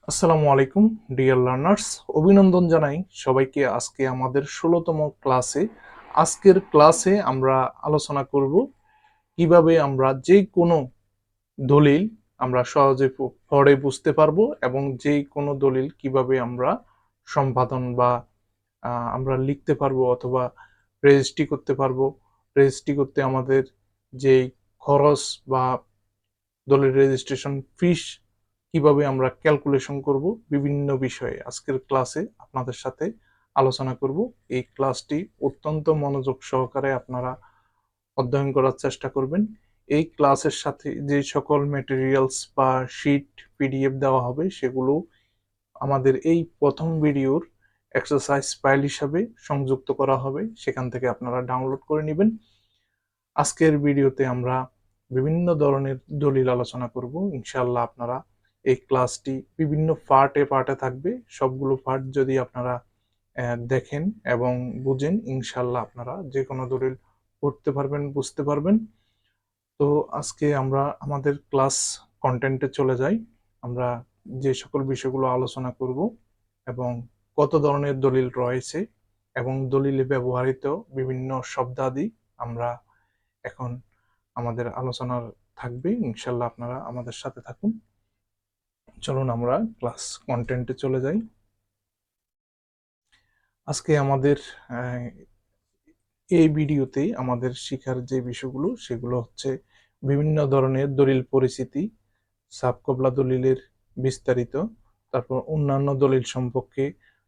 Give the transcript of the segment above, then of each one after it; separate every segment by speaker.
Speaker 1: আসসালামু আলাইকুম dear learners, অভিনন্দন জানাই সবাইকে আজকে আমাদের 16তম ক্লাসে। আজকের ক্লাসে আমরা আলোচনা করব কিভাবে আমরা যে কোনো দলিল আমরা সহজে পড়ে বুঝতে পারবো এবং যে কোনো দলিল কিভাবে আমরা সম্পাদন বা আমরা লিখতে পারবো অথবা রেজিস্ট্রি করতে পারবো। রেজিস্ট্রি করতে আমাদের যেই খরচ বা দলের রেজিস্ট্রেশন ফিস কিভাবে আমরা ক্যালকুলেশন করব, বিভিন্ন বিষয়ে আজকের ক্লাসে আপনাদের সাথে আলোচনা করব। এই ক্লাসটি অত্যন্ত মনোযোগ সহকারে আপনারা অধ্যয়ন করার চেষ্টা করবেন। এই ক্লাসের সাথে যে সকল ম্যাটেরিয়ালস বা শিট পিডিএফ দেওয়া হবে সেগুলো আমাদের এই প্রথম ভিডিওর এক্সারসাইজ ফাইল হিসাবে সংযুক্ত করা হবে, সেখান থেকে আপনারা ডাউনলোড করে নেবেন। আজকের ভিডিওতে আমরা বিভিন্ন ধরনের দলিল আলোচনা করব। ইনশাআল্লাহ আপনারা এই ক্লাসটি বিভিন্ন পার্টে পার্টে থাকবে। সবগুলো পার্ট যদি আপনারা দেখেন এবং বুঝেন, ইনশাআল্লাহ আপনারা যে কোনো দলিল পড়তে পারবেন, বুঝতে পারবেন। তো আজকে আমরা আমাদের ক্লাস কন্টেন্টে চলে যাই। আমরা যে সকল বিষয়গুলো আলোচনা করব এবং কত ধরনের দলিল রয়েছে এবং দলিলে ব্যবহৃত বিভিন্ন শব্দাদি আমরা এখন আমাদের আলোচনার থাকবে। ইনশাল্লাহ আপনারা আমাদের সাথে থাকুন। চলুন আমরা ক্লাস কন্টেন্টে চলে যাই। আজকে আমাদের এই ভিডিওতে আমাদের শিখার যে বিষয়গুলো সেগুলো হচ্ছে বিভিন্ন ধরনের দলিল পরিচিতি, সাবকবলা দলিলের বিস্তারিত, তারপর অন্যান্য দলিল সম্পর্কে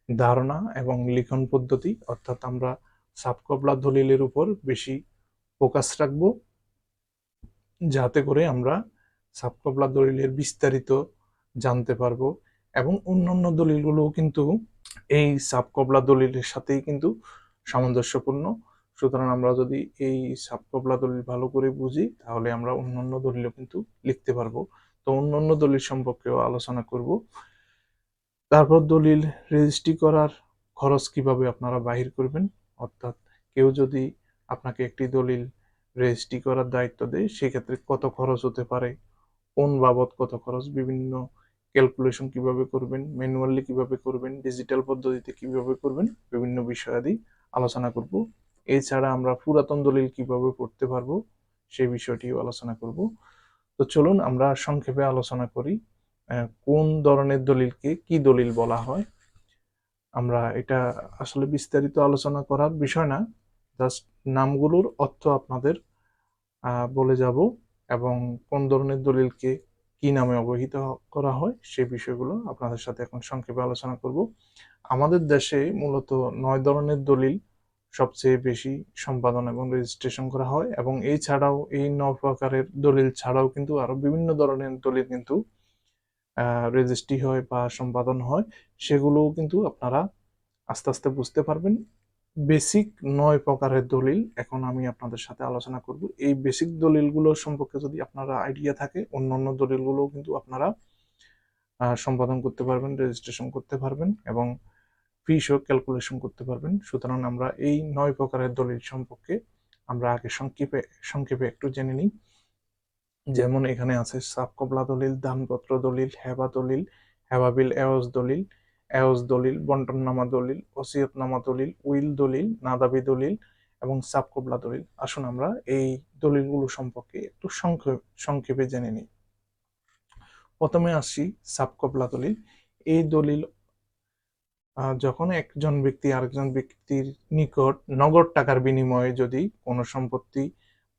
Speaker 1: ধারণা এবং লিখন পদ্ধতি। অর্থাৎ আমরা সাবকবলা দলিলের উপর বেশি ফোকাস রাখবো, যাতে করে আমরা সাবকবলা দলিলের বিস্তারিত জানতে পারবো এবং অন্যান্য দলিলগুলোও কিন্তু এই সাবকবলা দলিলের সাথেই কিন্তু সামঞ্জস্যপূর্ণ। সুতরাং আমরা যদি এই সাবকবলা দলিল ভালো করে বুঝি তাহলে আমরা অন্যান্য দলিলও কিন্তু লিখতে পারবো। তো অন্যান্য দলিল সম্পর্কেও আলোচনা করব। তারপর দলিল রেজিস্ট্রি করার খরচ কিভাবে আপনারা বাহির করবেন, অর্থাৎ কেউ যদি আপনাকে একটি দলিল রেজিস্ট্রি করার দায়িত্ব দেয় সেক্ষেত্রে কত খরচ হতে পারে, কোন বাবদ কত খরচ, বিভিন্ন ক্যালকুলেশন কিভাবে করবেন, ম্যানুয়ালি কিভাবে করবেন, ডিজিটাল পদ্ধতিতে কিভাবে করবেন, বিভিন্ন বিষয়াদি আলোচনা করব। এছাড়া আমরা পুরাতন দলিল কিভাবে পড়তে পারবো সেই বিষয়টিও আলোচনা করব। তো চলুন আমরা সংক্ষেপে আলোচনা করি কোন ধরনের দলিলকে কি দলিল বলা হয়। আমরা এটা আসলে বিস্তারিত আলোচনা করার বিষয় না, জাস্ট নামগুলোর অর্থ আপনাদের বলে যাব এবং কোন ধরনের দলিলকে কি নামে অবহিত করা হয় সেই বিষয়গুলো আপনাদের সাথে এখন সংক্ষেপে আলোচনা করব। আমাদের দেশে মূলত 9 ধরনের দলিল সবচেয়ে বেশি সম্পাদন এবং রেজিস্ট্রেশন করা হয় এবং এছাড়াও এই 9 প্রকারের দলিল ছাড়াও কিন্তু আরো বিভিন্ন ধরনের দলিল কিন্তু রেজিস্ট্রি হয় বা সম্পাদন হয়। সেগুলোও কিন্তু আপনারা আস্তে আস্তে বুঝতে পারবেন। বেসিক 9 প্রকারের দলিল এখন আমি আপনাদের সাথে আলোচনা করব। এই বেসিক দলিলগুলো সম্পর্কে যদি আপনারা আইডিয়া থাকে, অন্যান্য দলিলগুলোও কিন্তু আপনারা সম্পাদন করতে পারবেন, রেজিস্ট্রেশন করতে পারবেন এবং ফিসও ক্যালকুলেশন করতে পারবেন। সুতরাং আমরা এই 9 প্রকারের দলিল সম্পর্কে আমরা আগে সংক্ষেপে সংক্ষেপে একটু জেনে নিই। যেমন এখানে আছে সাবকবলা দলিল, দানপত্র দলিল, হেবা দলিল, হেবাবিল এওজ দলিল, এওজ দলিল, বন্টননামা দলিল, ওসিয়তনামা দলিল, উইল দলিল, নাদাবি দলিল এবং সাবকবলা দলিল। আসুন আমরা এই দলিলগুলো সম্পর্কে একটু সংক্ষেপে জেনে নিই। প্রথমে আসি সাবকবলা দলিল। এই দলিল যখন একজন ব্যক্তি আরেকজন ব্যক্তির নিকট নগদ টাকার বিনিময়ে যদি কোনো সম্পত্তি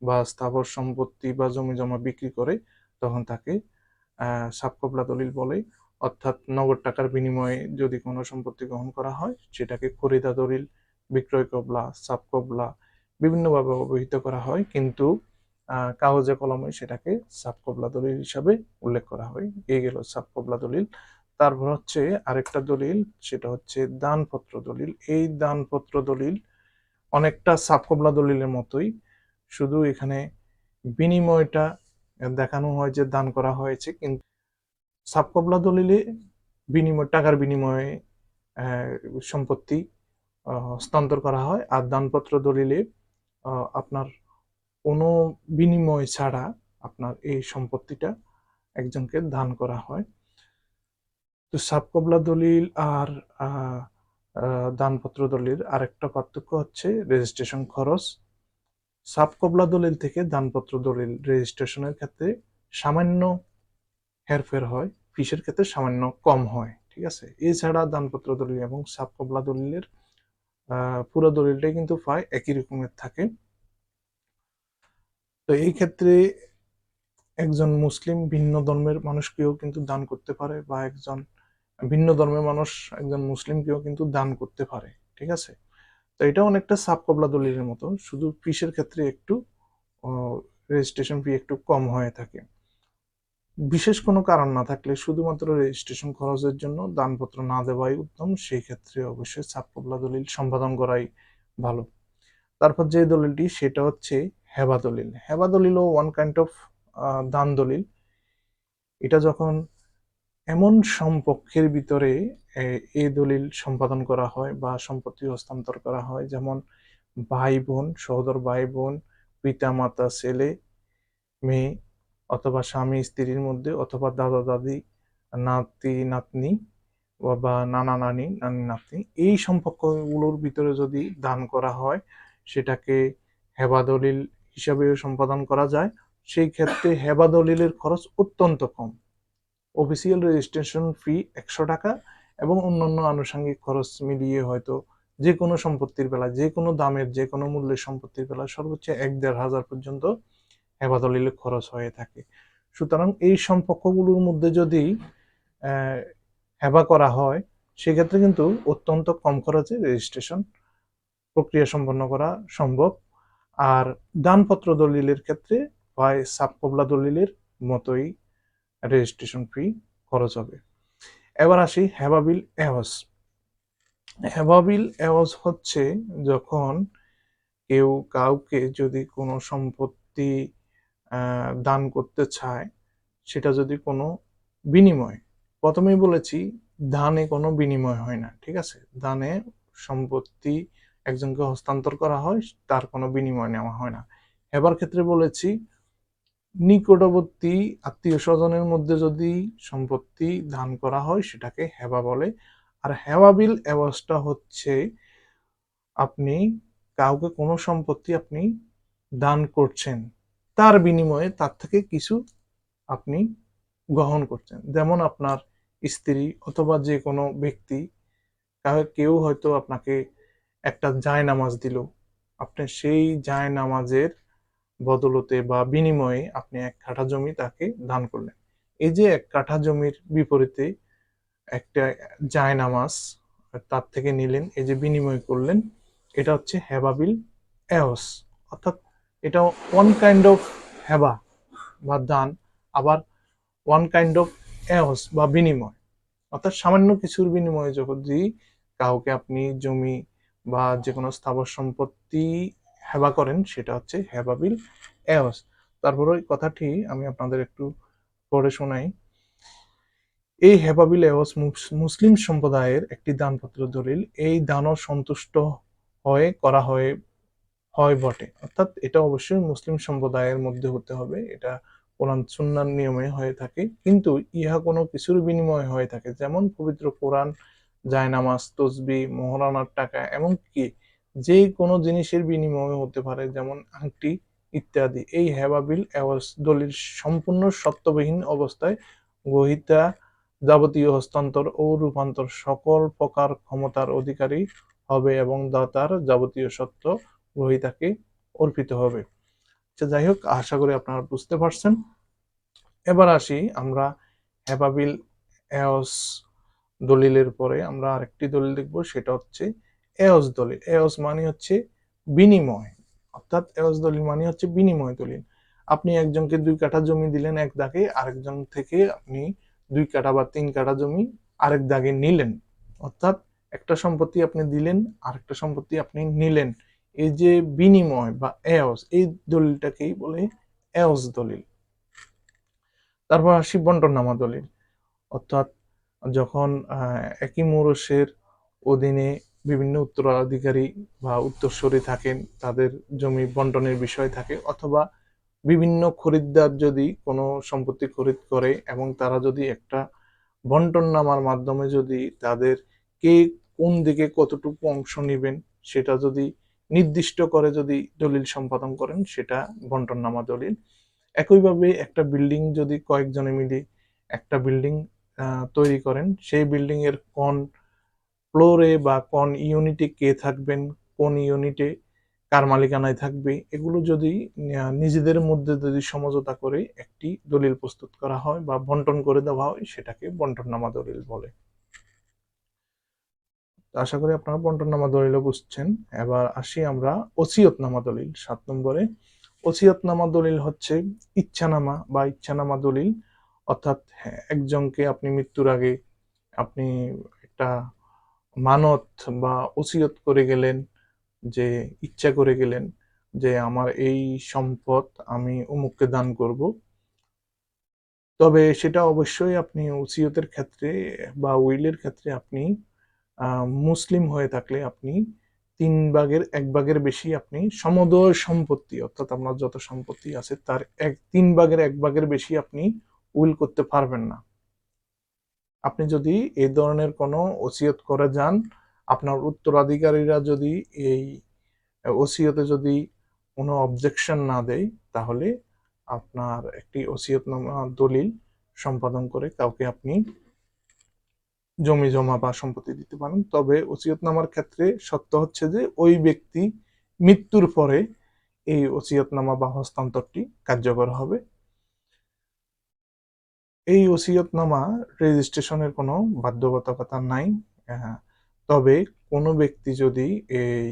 Speaker 1: বা স্থাবর সম্পত্তি বা জমি জমা বিক্রি করে তখন তাকে সাবকবলা দলিল বলে। অর্থাৎ নগদ টাকার বিনিময়ে যদি কোনো সম্পত্তি গ্রহণ করা হয় সেটাকে খরিদা দলিল, বিক্রয় কবলা, সাবকবলা বিভিন্নভাবে অবহিত করা হয়, কিন্তু কাগজে কলমে সেটাকে সাবকবলা দলিল হিসাবে উল্লেখ করা হয়। এই গেল সাবকবলা দলিল। তারপর হচ্ছে আরেকটা দলিল, সেটা হচ্ছে দানপত্র দলিল। এই দানপত্র দলিল অনেকটা সাবকবলা দলিলের মতোই, শুধু এখানে বিনিময়টা দেখানো হয় যে দান করা হয়েছে, কিন্তু সাবকবলা দলিলে বিনিময় টাকার বিনিময়ে সম্পত্তি হস্তান্তর করা হয়, আর দানপত্র দলিলে আপনার কোনো বিনিময় ছাড়া আপনার এই সম্পত্তিটা একজনকে দান করা হয়। তো সাবকবলা দলিল আর দানপত্র দলিল আরেকটা পার্থক্য হচ্ছে রেজিস্ট্রেশন খরচ। সাবকবলা দলিল থেকে দানপত্র দলিল রেজিস্ট্রেশনের ক্ষেত্রে সামান্য হেরফের হয়, ফিসের ক্ষেত্রে সামান্য কম হয়, ঠিক আছে। এছাড়া দানপত্র দলিল এবং সাবকবলা দলিলের পুরো দলিলটাই কিন্তু প্রায় একই রকমের থাকে। তো এই ক্ষেত্রে একজন মুসলিম ভিন্ন ধর্মের মানুষকেও কিন্তু দান করতে পারে, বা একজন ভিন্ন ধর্মের মানুষ একজন মুসলিমকেও কিন্তু দান করতে পারে, ঠিক আছে। তো এটা অনেকটা সাবকবলা দলিলের মতো, শুধু ফিসের ক্ষেত্রে একটু রেজিস্ট্রেশন ফি একটু কম হয়ে থাকে। বিশেষ কোনো কারণ না থাকলে শুধুমাত্র রেজিস্ট্রেশন খরচের জন্য দানপত্র না দেওয়াই উত্তম, সেই ক্ষেত্রে অবশ্যই সাবকবলা দলিল সম্পাদন করাই ভালো। তারপর যে দলিলটি সেটা হচ্ছে হেবা দলিল। হেবা দলিলও ওয়ান কাইন্ড অফ দান দলিল। এটা যখন এমন সম্পর্কের ভিতরে এই দলিল সম্পাদন করা হয় বা সম্পত্তি হস্তান্তর করা হয়, যেমন ভাই বোন, সহোদর ভাই বোন, পিতা মাতা ছেলে মেয়ে, অথবা স্বামী স্ত্রীর মধ্যে, অথবা দাদা দাদি নাতি নাতনি, বা নানা নানি নানি নাতনি, এই সম্পর্কগুলোর ভিতরে যদি দান করা হয় সেটাকে হেবা দলিল হিসাবেও সম্পাদন করা যায়। সেই ক্ষেত্রে হেবা দলিলের খরচ অত্যন্ত কম। অফিসিয়াল রেজিস্ট্রেশন ফি 100 টাকা, এবং অন্যান্য আনুষঙ্গিক খরচ মিলিয়ে হয়তো যে কোনো সম্পত্তির বেলায়, যে কোনো দামের, যে কোনো মূল্যের সম্পত্তির বেলায় সর্বোচ্চ 1-1.5 হাজার পর্যন্ত হেবা দলিলের খরচ হয়ে থাকে। সুতরাং এই সম্পর্কগুলোর মধ্যে যদি হেবা করা হয়, সেক্ষেত্রে কিন্তু অত্যন্ত কম খরচে রেজিস্ট্রেশন প্রক্রিয়া সম্পন্ন করা সম্ভব। আর দানপত্র দলিলের ক্ষেত্রে প্রায় সাবকবলা দলিলের মতোই রেজিস্ট্রেশন ফি খরচ হবে। এবার আসি হেবাবিল এওয়াজ। হেবাবিল এওয়াজ হচ্ছে যখন কেউ কাউকে যদি কোনো সম্পত্তি দান করতে চায়, সেটা যদি কোনো বিনিময়, প্রথমেই বলেছি দানে কোনো বিনিময় হয় না, ঠিক আছে। দানে সম্পত্তি একজনকে হস্তান্তর করা হয়, তার কোনো বিনিময় নেওয়া হয় না। হেবার ক্ষেত্রে বলেছি নিকটবর্তী আত্মীয় স্বজনের মধ্যে যদি সম্পত্তি দান করা হয় সেটাকে হেবা বলে। আর হেবাবিল এওয়াজটা হচ্ছে আপনি কাউকে কোনো সম্পত্তি আপনি দান করছেন, তার বিনিময়ে তার থেকে কিছু আপনি গ্রহণ করছেন। যেমন আপনার স্ত্রী অথবা যে কোনো ব্যক্তি, কেউ হয়তো আপনাকে একটা জায়নামাজ দিল, আপনি সেই জায়নামাজের বদলতে বা বিনিময়ে আপনি 1 কাঠা জমি তাকে দান করলেন। এই যে 1 কাঠা জমির বিপরীতে একটা জায়নামাজ তার থেকে নিলেন, এই যে বিনিময় করলেন, এটা হচ্ছে হেবাবিল এওস। অর্থাৎ এটা ওয়ান কাইন্ড অফ হেবা বা দান, আবার ওয়ান কাইন্ড অফ এওস বা বিনিময়। অর্থাৎ সামান্য কিছুর বিনিময়ে যদি কাউকে আপনি জমি বা যে কোনো স্থাবর সম্পত্তি হেবা করেন, সেটা হচ্ছে হেবাবিল এওস। তারপর ওই কথাটি আমি আপনাদের একটু পড়ে শোনাই। এই হেবাবিল এওস মুসলিম সম্প্রদায়ের একটি দানপত্র দলিল। এই দানও সন্তুষ্ট হয়ে করা হয় বটে। অর্থাৎ এটা অবশ্যই মুসলিম সম্প্রদায়ের মধ্যে হতে হবে, এটা কোরআন সুন্নাহর নিয়মে হয়ে থাকে, কিন্তু ইহা কোনো কিছুর বিনিময়ে হয়ে থাকে, যেমন পবিত্র কোরআন, জায়নামাজ, তসবিহ, মোহরানার টাকা, এমনকি যে কোনো জিনিসের বিনিময়ে হতে পারে, যেমন আংটি ইত্যাদি। এই হেবাবিল এওয়াজ দলিল সম্পূর্ণ সত্যবিহীন অবস্থায় গ্রহীতা যাবতীয় হস্তান্তর ও রূপান্তর সকল প্রকার ক্ষমতার অধিকারী হবে, এবং দাতার যাবতীয় সত্য গ্রহীতাকে অর্পিত হবে। আচ্ছা, যাই হোক, আশা করি আপনারা বুঝতে পারছেন। এবার আসি আমরা হেবাবিল এওস দলিলের পরে আমরা আরেকটি দলিল দেখব, সেটা হচ্ছে এওস দলিল। এওস মানে হচ্ছে বিনিময়, অর্থাৎ এওস দলিল মানে হচ্ছে বিনিময় দলিল। আপনি একজনকে 2 কাঠা জমি দিলেন এক দাগে, আরেকজন থেকে আপনি 2 কাঠা বা 3 কাঠা জমি আরেক দাগে নিলেন। অর্থাৎ একটা সম্পত্তি আপনি দিলেন, আরেকটা সম্পত্তি আপনি নিলেন। এই যে বিনিময় বা এওস, এই দলিলটাকেই বলে এওস দলিল। তারপর আসি বন্টননামা দলিল। অর্থাৎ যখন একই মৌরসের অধীনে বিভিন্ন উত্তরাধিকারী বা উত্তরসূরি থাকেন, তাদের জমি বন্টনের বিষয় থাকে, অথবা বিভিন্ন খরিদ্দার যদি কোনো সম্পত্তি খরিদ করে এবং তারা যদি একটা বন্টননামার মাধ্যমে যদি তাদের কে কোন দিকে কতটুকু অংশ নেবেন সেটা যদি নির্দিষ্ট করে যদি দলিল সম্পাদন করেন, সেটা বন্টননামা দলিল। একইভাবে একটা বিল্ডিং যদি কয়েকজনে মিলে একটা বিল্ডিং তৈরি করেন, সেই বিল্ডিং এর কোন ফ্লোরে বা কোন ইউনিটে কে থাকবেন, কোন ইউনিটে কার মালিকানায় থাকবে, এগুলো যদি নিজেদের মধ্যে যদি সমঝোতা করে একটি দলিল প্রস্তুত করা হয় বা বন্টন করে দেওয়া হয়, সেটাকে বন্টননামা দলিল বলে। আশা করি আপনারা বন্টননামা দলিলও বুঝছেন। এবার আসি আমরা ওসিয়তনামা দলিল 7 নম্বরে। ওসিয়তনামা দলিল হচ্ছে ইচ্ছানামা বা ইচ্ছানামা দলিল। অর্থাৎ একজনকে আপনি মৃত্যুর আগে আপনি একটা মানত বা ওসিয়ত করে গেলেন, যে ইচ্ছা করে গেলেন যে আমার এই সম্পদ আমি অমুককে দান করব। তবে সেটা অবশ্যই আপনি ওসিয়তের ক্ষেত্রে বা উইলের ক্ষেত্রে আপনি মুসলিম হয়ে থাকলে আপনি 3/1 বেশি আপনি সমদয় সম্পত্তি, অর্থাৎ আপনার যত সম্পত্তি আছে তার 3/1 বেশি আপনি উইল করতে পারবেন না। আপনি যদি এই ধরনের কোনো ওসিয়ত করে যান, আপনার উত্তরাধিকারীরা যদি এই ওসিয়তে যদি কোনো অবজেকশন না দেয়, তাহলে আপনার একটি ওসিয়তনামা দলিল সম্পাদন করে কাউকে আপনি জমি জমা বা সম্পত্তি দিতে পারেন। তবে ওসিয়তনামার ক্ষেত্রে সত্য হচ্ছে যে ওই ব্যক্তি মৃত্যুর পরে এই ওসিয়তনামা বা হস্তান্তরটি কার্যকর হবে। এই ওসিয়তনামা রেজিস্ট্রেশনের কোনো বাধ্যবাধকতা নাই। তবে কোনো ব্যক্তি যদি এই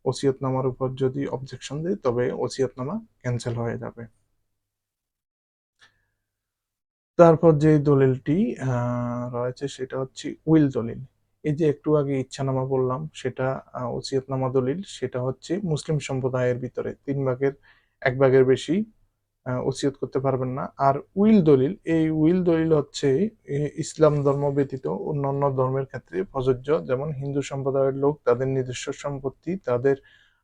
Speaker 1: ওসিয়তনামার উপর যদি অবজেকশন দেয়, তবে ওসিয়তনামা ক্যান্সেল হয়ে যাবে। তারপর যে দলিলটি রয়েছে সেটা হচ্ছে উইল দলিল। এই যে একটু আগে ইচ্ছানামা বললাম, সেটা ওসিয়তনামা দলিল, সেটা হচ্ছে মুসলিম সম্প্রদায়ের ভিতরে 3/1 বেশি ওসিয়ত করতে পারবেন না। আর উইল দলিল, এই উইল দলিল হচ্ছে ইসলাম ধর্ম ব্যতীত অন্যান্য ধর্মের ক্ষেত্রে প্রযোজ্য। যেমন হিন্দু সম্প্রদায়ের লোক তাদের নিজস্ব সম্পত্তি তাদের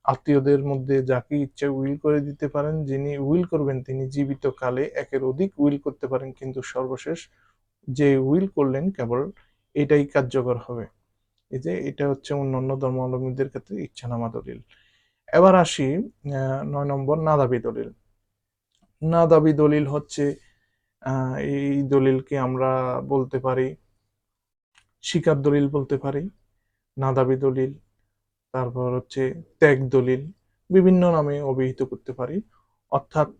Speaker 1: আত্মীয়দের মধ্যে যাকে ইচ্ছে উইল করে দিতে পারেন। যিনি উইল করবেন তিনি জীবিত কালে একের অধিক উইল করতে পারেন, কিন্তু সর্বশেষ যে উইল করলেন কেবল এটাই কার্যকর হবে। এই যে এটা হচ্ছে অন্যান্য ধর্মাবলম্বীদের ক্ষেত্রে ইচ্ছানামা দলিল। এবার আসি 9 নম্বর নাদাবি দলিল। নাদাবি দলিল হচ্ছে এই দলিলকে আমরা বলতে পারি স্বীকার দলিল বলতে পারি, নাদাবি দলিল, তারপর হচ্ছে ত্যাগ দলিল, বিভিন্ন নামে অভিহিত করতে পারি। অর্থাৎ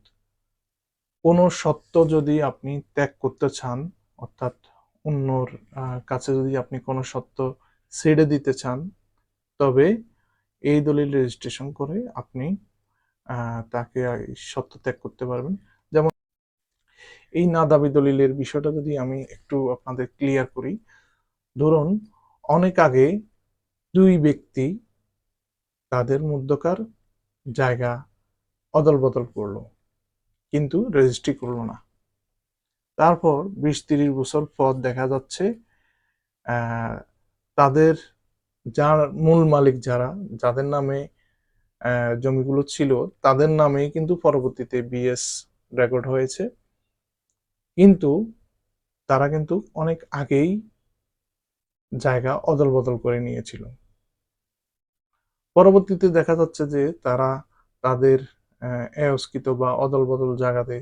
Speaker 1: কোনো সত্য যদি আপনি ত্যাগ করতে চান, অর্থাৎ অন্যর কাছে যদি আপনি কোনো সত্য ছেড়ে দিতে চান, তবে এই দলিল রেজিস্ট্রেশন করে আপনি তাকে সত্য ত্যাগ করতে পারবেন। যেমন এই না দাবি দলিলের বিষয়টা যদি আমি একটু আপনাদের ক্লিয়ার করি। ধরুন অনেক আগে দুই ব্যক্তি তাদের মধ্যকার জায়গা অদল বদল করলো, কিন্তু রেজিস্ট্রি করলো না। তারপর 20-30 বছর পর দেখা যাচ্ছে তাদের যার মূল মালিক যারা, যাদের নামে জমিগুলো ছিল, তাদের নামেই কিন্তু পরবর্তীতে বিএস রেকর্ড হয়েছে, কিন্তু তারা কিন্তু অনেক আগেই জায়গা অদল বদল করে নিয়েছিল। পরবর্তীতে দেখা যাচ্ছে যে তারা তাদের এয়স্কৃত বা অদল বদল জায়গাতে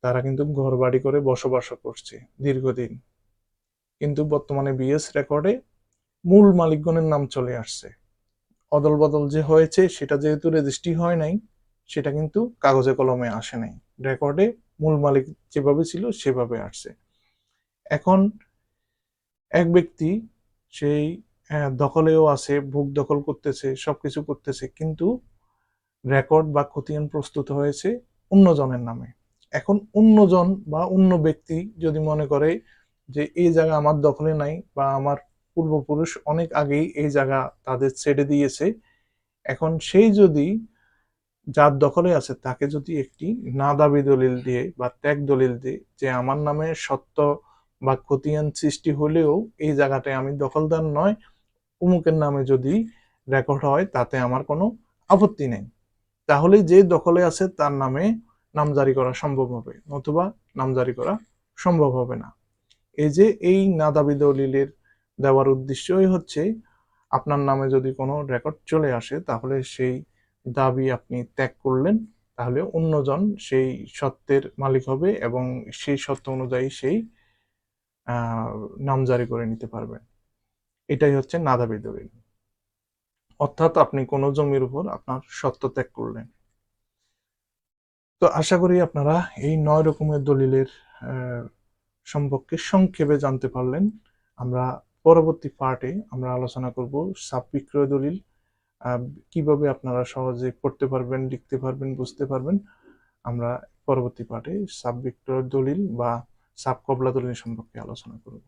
Speaker 1: তারা কিন্তু ঘর বাড়ি করে বসবাস করছে দীর্ঘদিন, কিন্তু বর্তমানে বিএস রেকর্ডে মূল মালিকগণের নাম চলে আসছে। অদল বদল যে হয়েছে সেটা যেহেতু রেজিস্ট্রি হয় নাই, সেটা কিন্তু কাগজে কলমে আসে নাই, রেকর্ডে মূল মালিক যেভাবে ছিল সেভাবে আসছে। এখন এক ব্যক্তি সেই দখলেও আছে, ভোগ দখল করতেছে, সবকিছু করতেছে, কিন্তু রেকর্ড বা খতিয়ান প্রস্তুত হয়েছে অন্যজনের নামে। এখন অন্যজন বা অন্য ব্যক্তি যদি মনে করে যে এই জায়গা আমার দখলে নাই বা আমার পূর্বপুরুষ অনেক আগেই এই জায়গা তাদের ছেড়ে দিয়েছে, এখন সেই যদি যার দখলে আছে তাকে যদি একটি না দাবি দলিল দিয়ে বা ত্যাগ দলিল দিয়ে যে আমার নামে সত্য বা খতিয়ান সৃষ্টি হলেও এই জায়গাটায় আমি দখলদার নয়, অমুকের নামে যদি রেকর্ড হয় তাতে আমার কোনো আপত্তি নেই, তাহলে যে দখলে আছে তার নামে নামজারি করা সম্ভব হবে, নতুবা নামজারি করা সম্ভব হবে না। এই না দাবি দলিলের দেওয়ার উদ্দেশ্যই হচ্ছে আপনার নামে যদি কোনো রেকর্ড চলে আসে তাহলে সেই দাবি আপনি ত্যাগ করলেন, তাহলে অন্যজন সেই সত্ত্বের মালিক হবে এবং সেই সত্ত্ব অনুযায়ী সেই নামজারি করে নিতে পারবেন। এটাই হচ্ছে না দাবি দলিল। অর্থাৎ আপনি কোনো জমির উপর আপনার সত্ত্ব ত্যাগ করলেন। তো আশা করি আপনারা এই 9 রকমের দলিলের সম্পর্কে সংক্ষেপে জানতে পারলেন। আমরা পরবর্তী পার্টে আমরা আলোচনা করব সাব বিক্রয় দলিল কিভাবে আপনারা সহজে পড়তে পারবেন, লিখতে পারবেন, বুঝতে পারবেন। আমরা পরবর্তী পার্টে সাব বিক্রয় দলিল বা সাব কবলা দলিল সম্পর্কে আলোচনা করব।